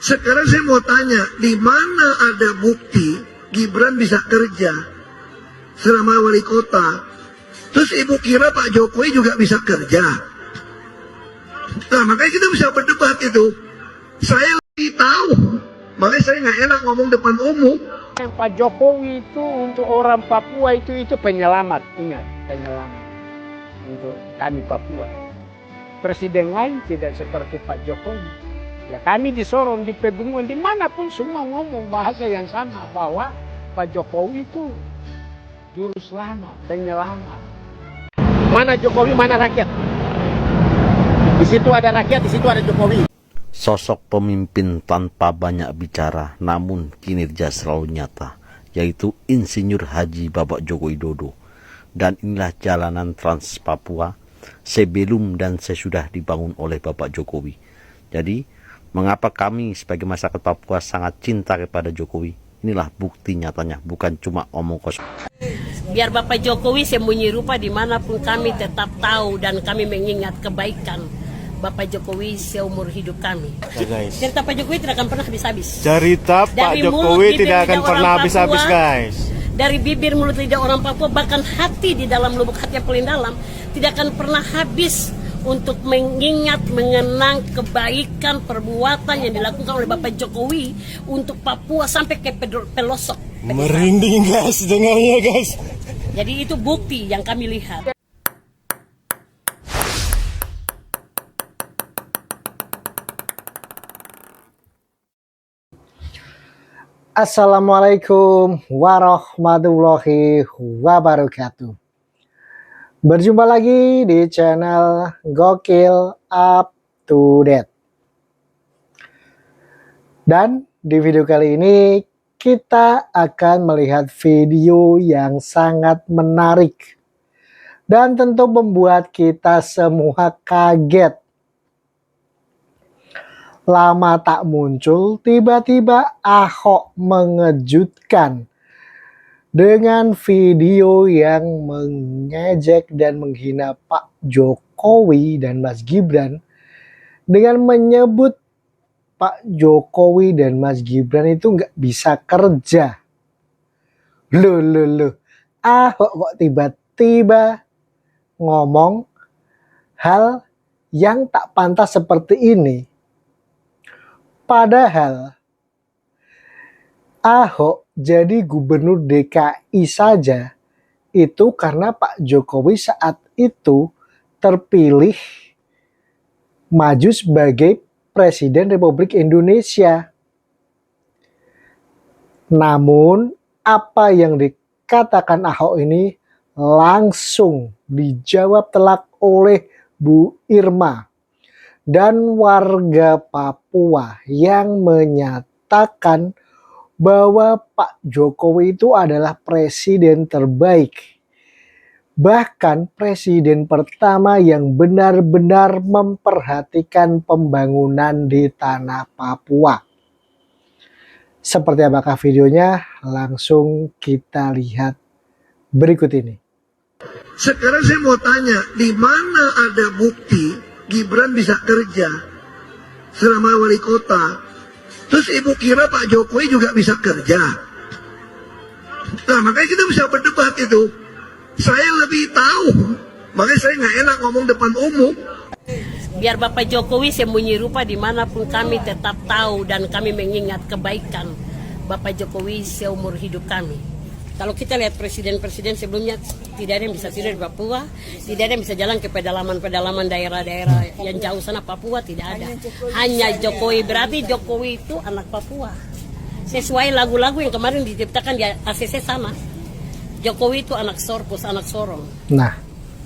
Sekarang saya mau tanya, di mana ada bukti Gibran bisa kerja selama wali kota? Terus ibu kira Pak Jokowi juga bisa kerja? Nah, makanya kita bisa berdebat itu. Saya lebih tahu, makanya saya nggak enak ngomong depan umum. Pak Jokowi itu untuk orang Papua itu penyelamat, ingat, penyelamat untuk kami Papua. Presiden lain tidak seperti Pak Jokowi. Ya kami di Sorong, di Pegunungan, dimanapun semua ngomong bahasa yang sama bahwa Pak Jokowi itu juru selamat, penyelamat. Mana Jokowi, mana rakyat? Di situ ada rakyat, di situ ada Jokowi. Sosok pemimpin tanpa banyak bicara namun kinerja selalu nyata, yaitu Insinyur Haji Bapak Joko Widodo. Dan inilah jalanan Trans Papua sebelum dan sesudah dibangun oleh Bapak Jokowi. Jadi mengapa kami sebagai masyarakat Papua sangat cinta kepada Jokowi? Inilah bukti nyatanya, bukan cuma omong kosong. Biar Bapak Jokowi sembunyi rupa dimanapun kami tetap tahu dan kami mengingat kebaikan Bapak Jokowi seumur hidup kami. Ya guys. Cerita Pak Jokowi tidak akan pernah habis-habis. Cerita Pak Jokowi tidak akan pernah habis-habis guys. Dari bibir mulut lidah orang Papua, bahkan hati di dalam lubuk hati yang paling dalam, tidak akan pernah habis untuk mengingat, mengenang kebaikan perbuatan yang dilakukan oleh Bapak Jokowi untuk Papua sampai ke pelosok. Merinding guys dengarnya guys. Jadi itu bukti yang kami lihat. Assalamualaikum warahmatullahi wabarakatuh. Berjumpa lagi di channel Gokil Up to Date. Dan di video kali ini kita akan melihat video yang sangat menarik dan tentu membuat kita semua kaget. Lama tak muncul, tiba-tiba Ahok mengejutkan dengan video yang mengejek dan menghina Pak Jokowi dan Mas Gibran dengan menyebut Pak Jokowi dan Mas Gibran itu nggak bisa kerja. Loh. Ahok kok tiba-tiba ngomong hal yang tak pantas seperti ini. Padahal Ahok jadi gubernur DKI saja itu karena Pak Jokowi saat itu terpilih maju sebagai Presiden Republik Indonesia. Namun apa yang dikatakan Ahok ini langsung dijawab telak oleh Bu Irma dan warga Papua yang menyatakan bahwa Pak Jokowi itu adalah presiden terbaik. Bahkan presiden pertama yang benar-benar memperhatikan pembangunan di tanah Papua. Seperti apakah videonya? Langsung kita lihat berikut ini. Sekarang saya mau tanya, di mana ada bukti Gibran bisa kerja selama wali kota? Terus ibu kira Pak Jokowi juga bisa kerja? Nah, makanya kita bisa berdebat itu. Saya lebih tahu, makanya saya nggak enak ngomong depan umum. Biar Bapak Jokowi sembunyi rupa dimanapun kami tetap tahu dan kami mengingat kebaikan Bapak Jokowi seumur hidup kami. Kalau kita lihat presiden-presiden sebelumnya, tidak ada yang bisa tidur di Papua, tidak ada yang bisa jalan ke pedalaman-pedalaman daerah-daerah yang jauh sana Papua, tidak ada. Hanya Jokowi, berarti Jokowi itu anak Papua. Sesuai lagu-lagu yang kemarin diciptakan di ACC sana. Jokowi itu anak Sorpus, anak Sorong. Nah,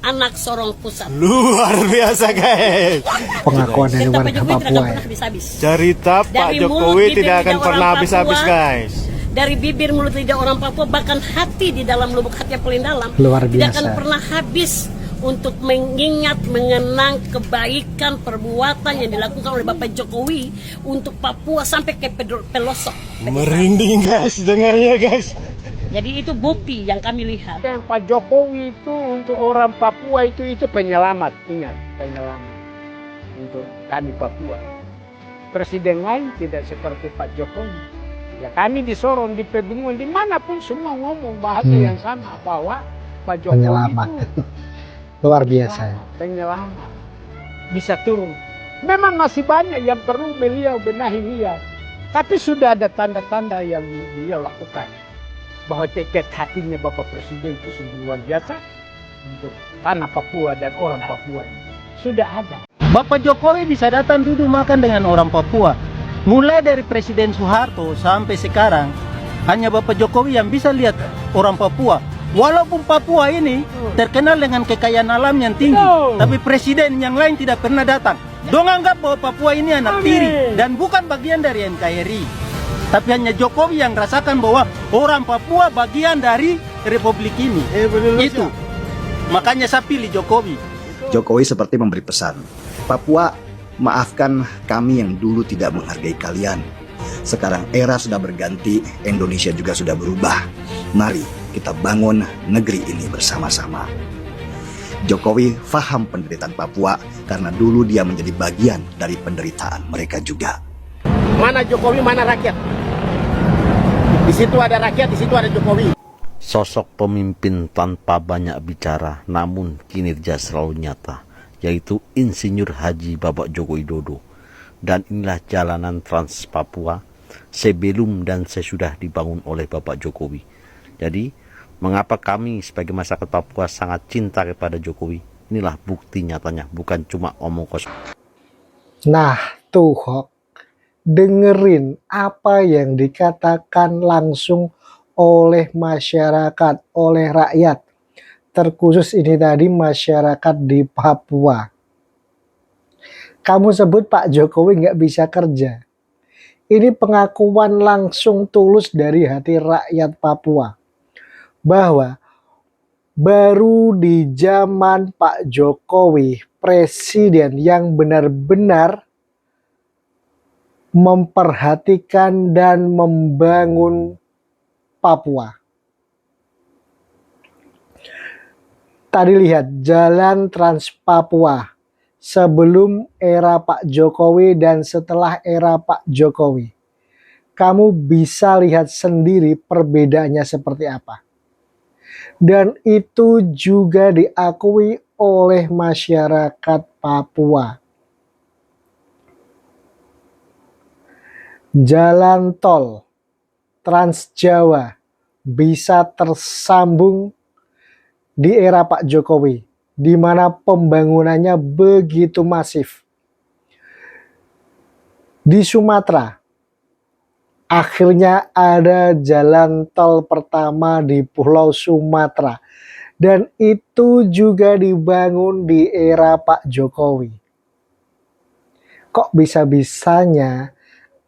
anak Sorong Pusat. Luar biasa guys. Pengakuan dari warga Papua ya. Cerita Pak Jokowi tidak akan pernah habis-habis guys. Dari bibir mulut lidah orang Papua, bahkan hati di dalam lubuk hati yang paling dalam, luar biasa. Tidak akan pernah habis untuk mengingat, mengenang kebaikan perbuatan yang dilakukan oleh Bapak Jokowi untuk Papua sampai ke pelosok. Merinding guys dengarnya guys. Jadi itu bukti yang kami lihat. Pak Jokowi itu untuk orang Papua itu penyelamat, ingat, penyelamat untuk kami Papua. presiden lain tidak seperti Pak Jokowi. Ya kami di Sorong, di Pegunungan, dimanapun semua ngomong bahasa yang sama bahwa Pak Jokowi Penyelamat. itu Luar biasa ya. penyelamat, bisa turun. Memang masih banyak yang perlu beliau benahi dia, tapi sudah ada tanda-tanda yang beliau lakukan bahwa tekad hatinya Bapak Presiden itu sungguh luar biasa untuk tanah Papua dan orang Papua. Sudah ada. Bapak Jokowi bisa datang duduk makan dengan orang Papua. Mulai dari Presiden Soeharto sampai sekarang, hanya Bapak Jokowi yang bisa lihat orang Papua. Walaupun Papua ini terkenal dengan kekayaan alam yang tinggi, tapi presiden yang lain tidak pernah datang. Dong anggap bahwa Papua ini anak tiri dan bukan bagian dari NKRI. Tapi hanya Jokowi yang rasakan bahwa orang Papua bagian dari Republik ini. Itu. Makanya saya pilih Jokowi. Jokowi seperti memberi pesan, Papua, maafkan kami yang dulu tidak menghargai kalian. Sekarang era sudah berganti, Indonesia juga sudah berubah. Mari kita bangun negeri ini bersama-sama. Jokowi faham penderitaan Papua karena dulu dia menjadi bagian dari penderitaan mereka juga. Mana Jokowi, mana rakyat? Di situ ada rakyat, di situ ada Jokowi. Sosok pemimpin tanpa banyak bicara namun kinerja selalu nyata, yaitu Insinyur Haji Bapak Joko Widodo. Dan inilah jalanan Trans Papua sebelum dan sesudah dibangun oleh Bapak Jokowi. Jadi, mengapa kami sebagai masyarakat Papua sangat cinta kepada Jokowi? Inilah bukti nyatanya, bukan cuma omong kosong. Nah, tuh Hok, dengerin apa yang dikatakan langsung oleh masyarakat, oleh rakyat. Terkhusus ini tadi masyarakat di Papua. Kamu sebut Pak Jokowi nggak bisa kerja. Ini pengakuan langsung tulus dari hati rakyat Papua. Bahwa baru di zaman Pak Jokowi, presiden yang benar-benar memperhatikan dan membangun Papua. Tadi lihat jalan Trans Papua sebelum era Pak Jokowi dan setelah era Pak Jokowi. Kamu bisa lihat sendiri perbedaannya seperti apa. Dan itu juga diakui oleh masyarakat Papua. Jalan tol Trans Jawa bisa tersambung di era Pak Jokowi, di mana pembangunannya begitu masif. Di Sumatera, akhirnya ada jalan tol pertama di Pulau Sumatera. Dan itu juga dibangun di era Pak Jokowi. Kok bisa-bisanya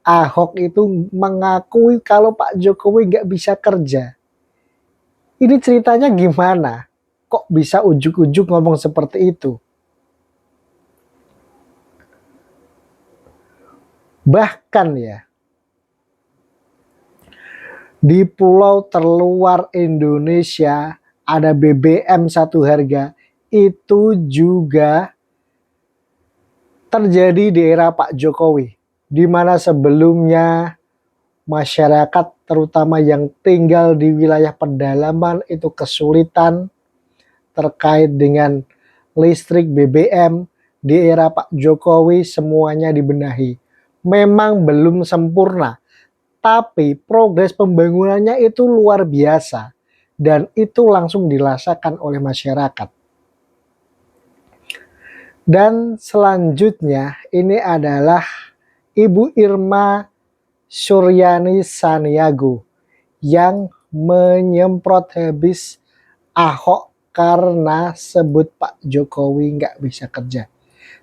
Ahok itu mengakui kalau Pak Jokowi nggak bisa kerja? Ini ceritanya gimana? Kok bisa ujuk-ujuk ngomong seperti itu? Bahkan ya, di pulau terluar Indonesia ada BBM satu harga, itu juga terjadi di era Pak Jokowi, di mana sebelumnya masyarakat terutama yang tinggal di wilayah pedalaman itu kesulitan terkait dengan listrik BBM. Di era Pak Jokowi semuanya dibenahi. Memang belum sempurna, tapi progres pembangunannya itu luar biasa dan itu langsung dirasakan oleh masyarakat. Dan selanjutnya ini adalah Ibu Irma Suryani Saniago yang menyemprot habis Ahok karena sebut Pak Jokowi nggak bisa kerja.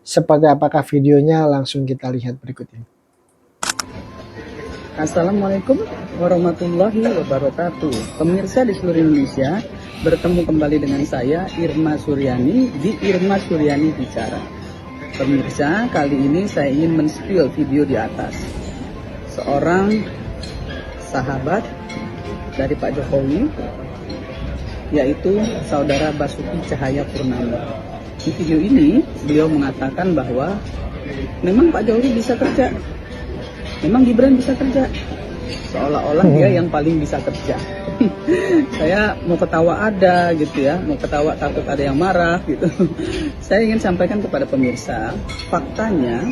Seperti apakah videonya, langsung kita lihat berikut ini. Assalamualaikum warahmatullahi wabarakatuh. Pemirsa di seluruh Indonesia, bertemu kembali dengan saya Irma Suryani di Irma Suryani Bicara. Pemirsa, kali ini saya ingin men-spill video di atas. Seorang sahabat dari Pak Jokowi, yaitu Saudara Basuki Cahayapurnama. Di video ini, beliau mengatakan bahwa memang Pak Jokowi bisa kerja, memang Gibran bisa kerja. Seolah-olah dia yang paling bisa kerja. Saya mau ketawa ada gitu ya, mau ketawa takut ada yang marah gitu. Saya ingin sampaikan kepada pemirsa, faktanya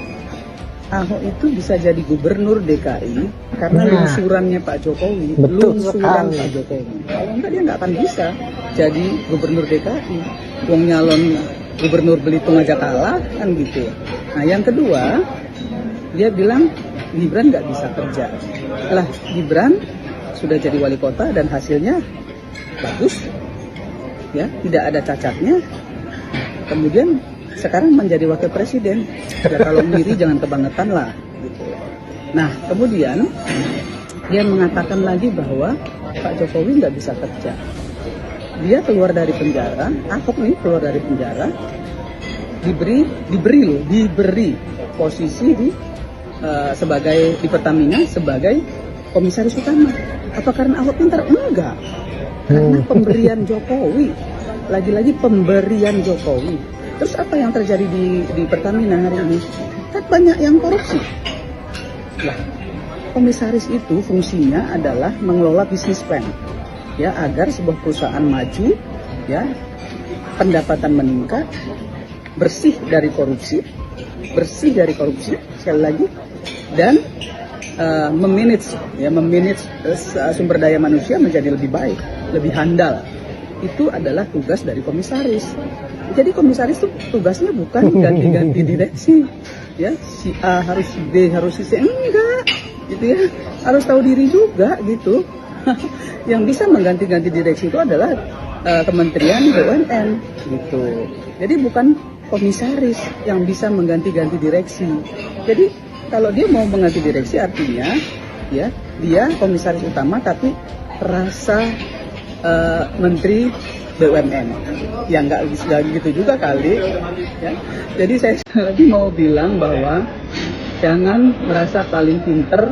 Ahok itu bisa jadi gubernur DKI karena lungsurannya Pak Jokowi. Betul Lungsuran sekali. Pak Jokowi. Kalau enggak dia nggak akan bisa jadi gubernur DKI. Wong nyalon gubernur Belitung aja kalah kan gitu. Nah yang kedua, dia bilang Gibran nggak bisa kerja. Lah Gibran sudah jadi wali kota dan hasilnya bagus, ya tidak ada cacatnya. Kemudian sekarang menjadi wakil presiden. Ya kalau ngiri jangan kebangetan lah. Gitu. Nah kemudian dia mengatakan lagi bahwa Pak Jokowi nggak bisa kerja. Dia keluar dari penjara, Ahok nih keluar dari penjara, diberi posisi sebagai di Pertamina sebagai komisaris utama. Apa karena Ahok pintar? Enggak. Karena pemberian Jokowi. Lagi-lagi pemberian Jokowi. Terus apa yang terjadi di Pertamina hari ini? Kan banyak yang korupsi. Lah, komisaris itu fungsinya adalah mengelola bisnis plan. Ya, agar sebuah perusahaan maju, ya, pendapatan meningkat, bersih dari korupsi, sekali lagi, dan memanage sumber daya manusia menjadi lebih baik, lebih handal. Itu adalah tugas dari komisaris. Jadi komisaris itu tugasnya bukan ganti-ganti direksi, ya si A harus si B harus si C, enggak, gitu ya, harus tahu diri juga gitu. Yang bisa mengganti-ganti direksi itu adalah Kementerian BUMN, gitu. Jadi bukan komisaris yang bisa mengganti-ganti direksi. Jadi kalau dia mau mengganti direksi artinya ya dia komisaris utama tapi rasa menteri BUMN. Ya nggak gitu juga kali. Ya. Jadi saya lagi mau bilang bahwa jangan merasa paling pinter,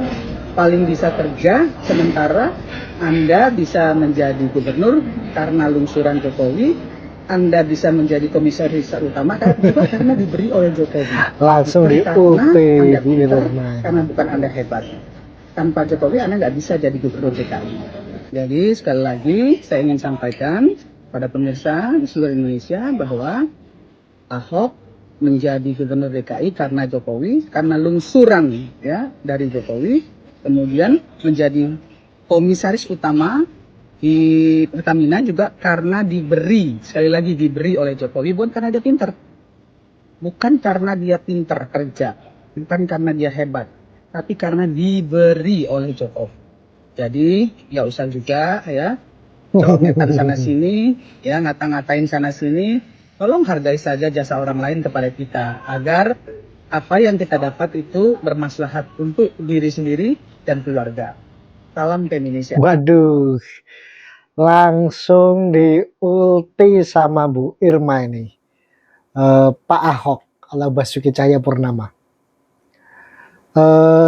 paling bisa kerja, sementara Anda bisa menjadi gubernur karena lungsuran Jokowi. Anda bisa menjadi komisaris utama juga karena diberi oleh Jokowi. Langsung di UT karena bukan Anda hebat. Tanpa Jokowi Anda nggak bisa jadi gubernur DKI. Jadi sekali lagi saya ingin sampaikan pada pemirsa di seluruh Indonesia bahwa Ahok menjadi gubernur DKI karena Jokowi, karena lungsuran ya dari Jokowi, kemudian menjadi komisaris utama di Pertamina juga karena diberi, sekali lagi diberi oleh Jokowi, bukan karena dia pintar. Bukan karena dia pintar kerja, bukan karena dia hebat, tapi karena diberi oleh Jokowi. Jadi, ya usah juga ya, cometan sana sini, ya ngata-ngatain sana sini, tolong hargai saja jasa orang lain kepada kita, agar apa yang kita dapat itu bermaslahat untuk diri sendiri dan keluarga. Salam feminis. Waduh, langsung diulti sama Bu Irma ini. Pak Ahok atau Basuki Cahayapurnama.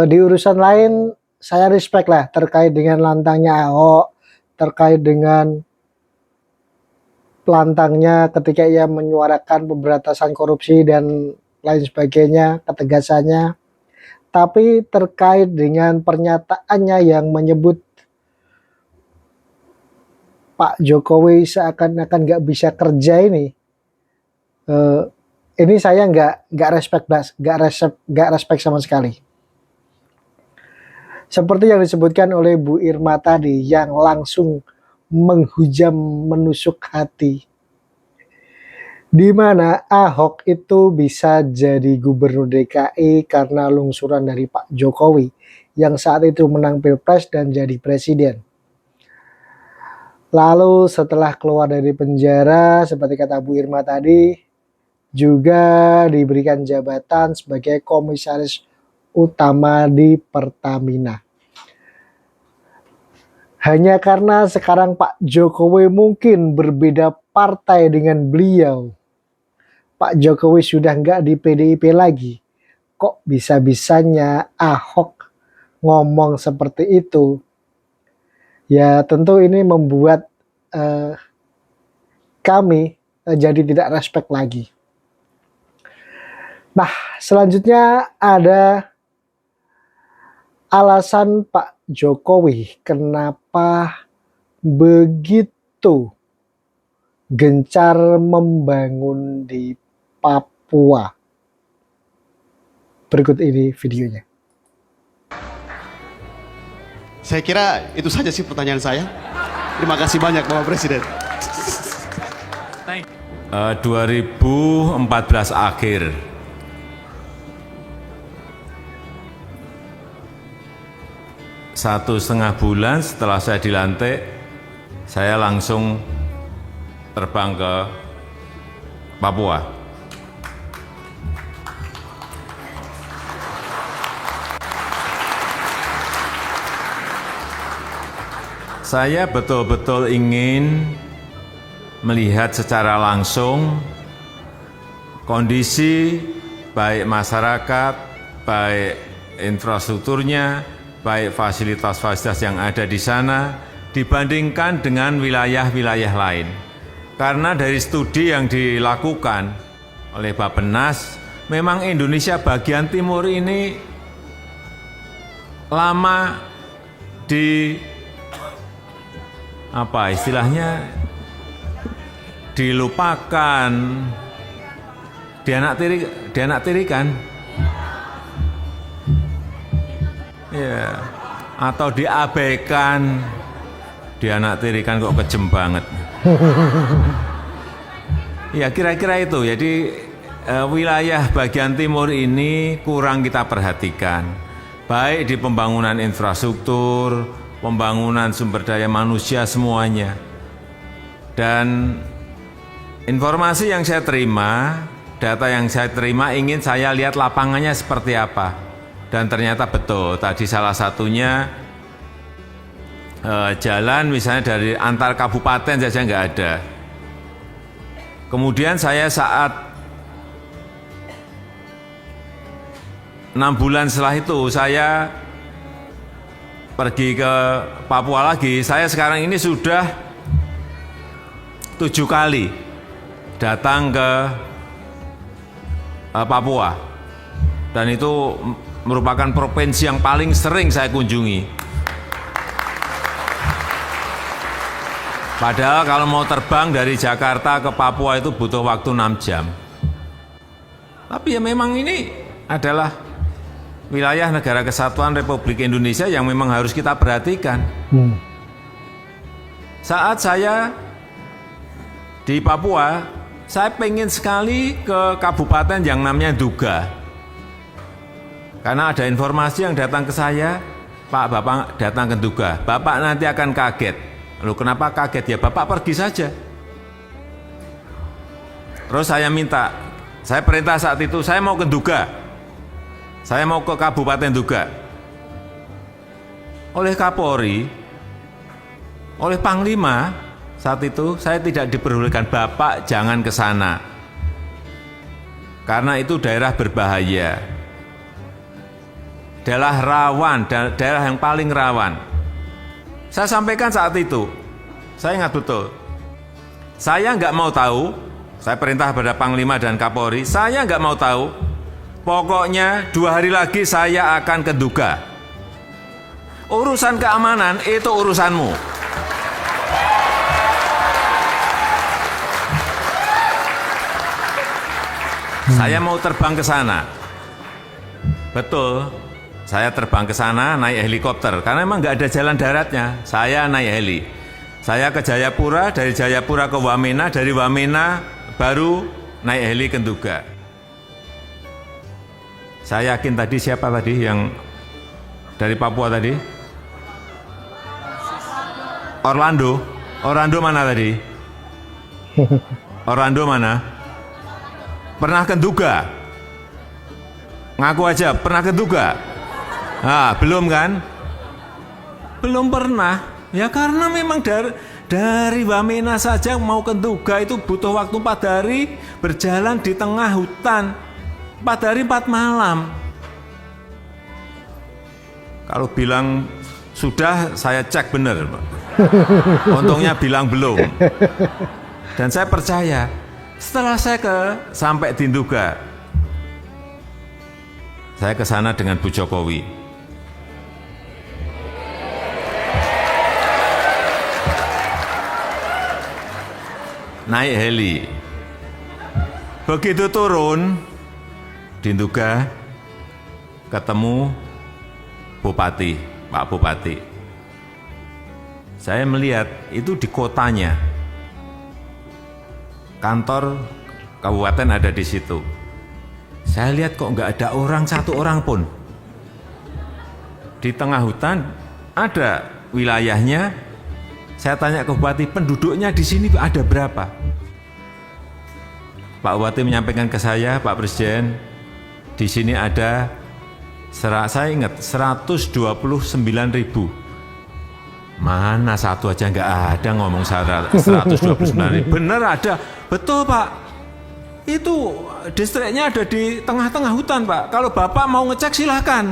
Di urusan lain saya respect lah terkait dengan lantangnya Ahok, terkait dengan lantangnya ketika ia menyuarakan pemberantasan korupsi dan lain sebagainya, ketegasannya. Tapi terkait dengan pernyataannya yang menyebut Pak Jokowi seakan-akan nggak bisa kerja ini saya nggak respect sama sekali. Seperti yang disebutkan oleh Bu Irma tadi, yang langsung menghujam, menusuk hati. Di mana Ahok itu bisa jadi gubernur DKI karena lungsuran dari Pak Jokowi yang saat itu menang Pilpres dan jadi presiden. Lalu setelah keluar dari penjara, seperti kata Bu Irma tadi, juga diberikan jabatan sebagai komisaris utama di Pertamina. Hanya karena sekarang Pak Jokowi mungkin berbeda partai dengan beliau. Pak Jokowi sudah nggak di PDIP lagi. Kok bisa-bisanya Ahok ngomong seperti itu? Ya tentu ini membuat kami jadi tidak respect lagi. Nah selanjutnya ada alasan Pak Jokowi kenapa begitu gencar membangun di Papua. Berikut ini videonya. Saya kira itu saja sih pertanyaan saya. Terima kasih banyak Bapak Presiden. 2014 akhir satu setengah bulan setelah saya dilantik, saya langsung terbang ke Papua. Saya betul-betul ingin melihat secara langsung kondisi baik masyarakat, baik infrastrukturnya, baik fasilitas-fasilitas yang ada di sana dibandingkan dengan wilayah-wilayah lain. Karena dari studi yang dilakukan oleh Bappenas, memang Indonesia bagian timur ini lama di apa istilahnya dilupakan, dianaktirikan, ya, atau diabaikan, dianaktirikan kok kejem banget. Ya kira-kira itu. Jadi wilayah bagian timur ini kurang kita perhatikan, baik di pembangunan infrastruktur, pembangunan sumber daya manusia, semuanya. Dan informasi yang saya terima, data yang saya terima, ingin saya lihat lapangannya seperti apa. Dan ternyata betul, tadi salah satunya jalan misalnya dari antar kabupaten saja nggak ada. Kemudian saya saat 6 bulan setelah itu saya pergi ke Papua lagi. Saya sekarang ini sudah 7 kali datang ke Papua, dan itu merupakan provinsi yang paling sering saya kunjungi. Padahal kalau mau terbang dari Jakarta ke Papua itu butuh waktu 6 jam. Tapi ya memang ini adalah wilayah Negara Kesatuan Republik Indonesia yang memang harus kita perhatikan. Saat saya di Papua, saya pengen sekali ke kabupaten yang namanya Duga. Karena ada informasi yang datang ke saya, Pak, Bapak datang ke Duga, Bapak nanti akan kaget. Lalu kenapa kaget? Ya Bapak pergi saja. Terus saya minta, saya perintah saat itu, saya mau ke Duga. Saya mau ke Kabupaten Duga. Oleh Kapolri, oleh Panglima, saat itu saya tidak diperbolehkan, Bapak jangan ke sana. Karena itu daerah berbahaya. Daerah rawan, daerah yang paling rawan. Saya sampaikan saat itu, saya ingat betul. Saya nggak mau tahu, saya perintah pada Panglima dan Kapolri, saya nggak mau tahu. Pokoknya 2 hari lagi saya akan ke Duga. Urusan keamanan itu urusanmu. Saya mau terbang ke sana. Betul, saya terbang ke sana naik helikopter karena memang nggak ada jalan daratnya. Saya naik heli. Saya ke Jayapura, dari Jayapura ke Wamena, dari Wamena baru naik heli ke Duga. Saya yakin tadi siapa tadi yang dari Papua tadi? Orlando. Orlando mana tadi? Orlando mana? Pernah ke Duga? Ngaku aja, pernah ke Duga? Ah, belum kan? Belum pernah. Ya karena memang dari Wamena saja mau ke Duga itu butuh waktu 4 hari berjalan di tengah hutan. 4 hari 4 malam. Kalau bilang sudah, saya cek benar. Untungnya bilang belum. Dan saya percaya, setelah saya sampai di Duga, saya ke sana dengan Bu Jokowi. naik heli. Begitu turun di Nduga, ketemu Bupati, Pak Bupati. Saya melihat itu di kotanya, kantor kabupaten ada di situ. Saya lihat kok nggak ada orang, satu orang pun. Di tengah hutan ada wilayahnya. Saya tanya ke Bupati, penduduknya di sini ada berapa? Pak Bupati menyampaikan ke saya, Pak Presiden, di sini ada, saya ingat, 129.000. Mana satu aja nggak ada ngomong 129.000. Bener ada, betul Pak. Itu distriknya ada di tengah-tengah hutan Pak. Kalau Bapak mau ngecek silahkan.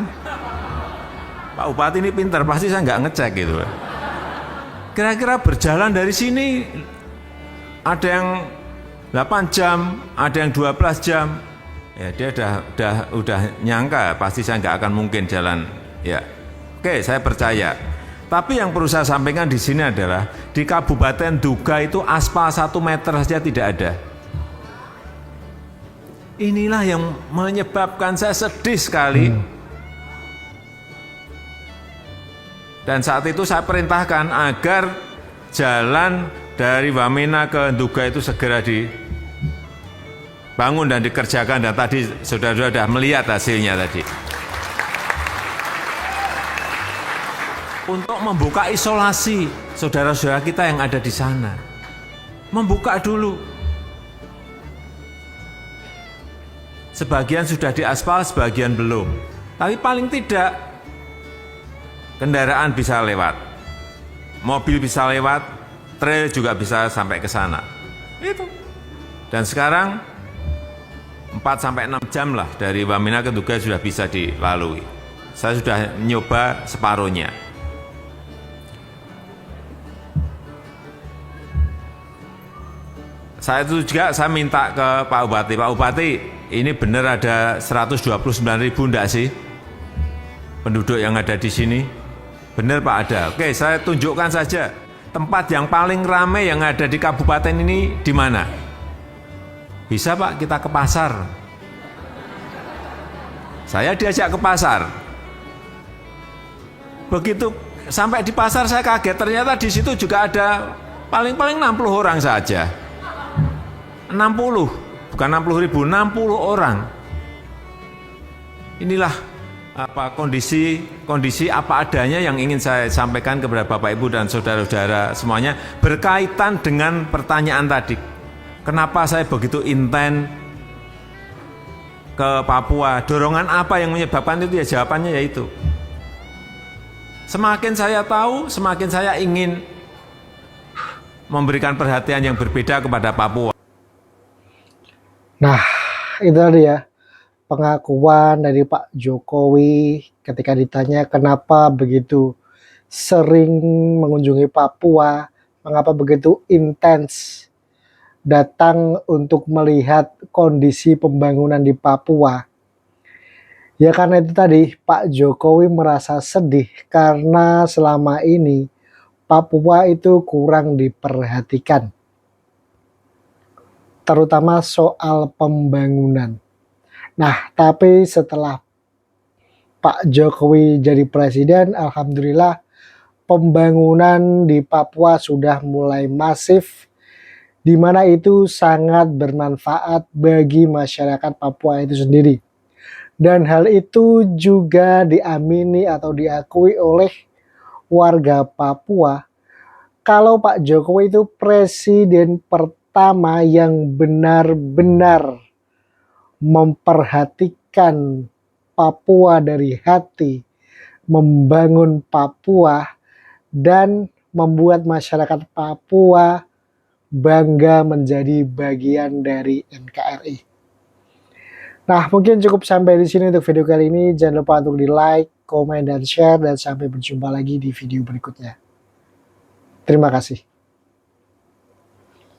Pak Bupati ini pintar, pasti saya nggak ngecek gitu. Kira-kira berjalan dari sini ada yang 8 jam, ada yang 12 jam. Ya dia udah nyangka pasti saya nggak akan mungkin jalan. Ya, oke saya percaya. Tapi yang perlu saya sampaikan di sini adalah di Kabupaten Nduga itu aspal 1 meter saja tidak ada. Inilah yang menyebabkan saya sedih sekali. Dan saat itu saya perintahkan agar jalan dari Wamena ke Nduga itu segera dibangun dan dikerjakan. Dan tadi saudara-saudara sudah melihat hasilnya tadi. Untuk membuka isolasi saudara-saudara kita yang ada di sana. Membuka dulu. Sebagian sudah diaspal, sebagian belum. Tapi paling tidak kendaraan bisa lewat. Mobil bisa lewat, trail juga bisa sampai ke sana. Itu. Dan sekarang 4-6 jam lah dari Wamena ke Nduga sudah bisa dilalui. Saya sudah nyoba separuhnya. Saya itu juga saya minta ke Pak Bupati, Pak Bupati, ini benar ada 129.000 enggak sih penduduk yang ada di sini? Benar Pak ada. Oke, saya tunjukkan saja tempat yang paling ramai yang ada di kabupaten ini di mana? Bisa Pak, kita ke pasar. Saya diajak ke pasar. Begitu sampai di pasar saya kaget, ternyata di situ juga ada paling-paling 60 orang saja. 60, bukan 60.000, 60 orang. Inilah kondisi apa adanya yang ingin saya sampaikan kepada Bapak Ibu dan saudara-saudara semuanya berkaitan dengan pertanyaan tadi. Kenapa saya begitu intent ke Papua? Dorongan apa yang menyebabkan itu? Ya jawabannya yaitu semakin saya tahu, semakin saya ingin memberikan perhatian yang berbeda kepada Papua. Nah, itu tadi ya pengakuan dari Pak Jokowi ketika ditanya kenapa begitu sering mengunjungi Papua, mengapa begitu intens datang untuk melihat kondisi pembangunan di Papua. Ya karena itu tadi Pak Jokowi merasa sedih karena selama ini Papua itu kurang diperhatikan. Terutama soal pembangunan. Nah, tapi setelah Pak Jokowi jadi presiden, alhamdulillah pembangunan di Papua sudah mulai masif, di mana itu sangat bermanfaat bagi masyarakat Papua itu sendiri. Dan hal itu juga diamini atau diakui oleh warga Papua. Kalau Pak Jokowi itu presiden pertama yang benar-benar memperhatikan Papua dari hati, membangun Papua, dan membuat masyarakat Papua bangga menjadi bagian dari NKRI. Nah, mungkin cukup sampai di sini untuk video kali ini. Jangan lupa untuk di like, komen, dan share, dan sampai berjumpa lagi di video berikutnya. Terima kasih.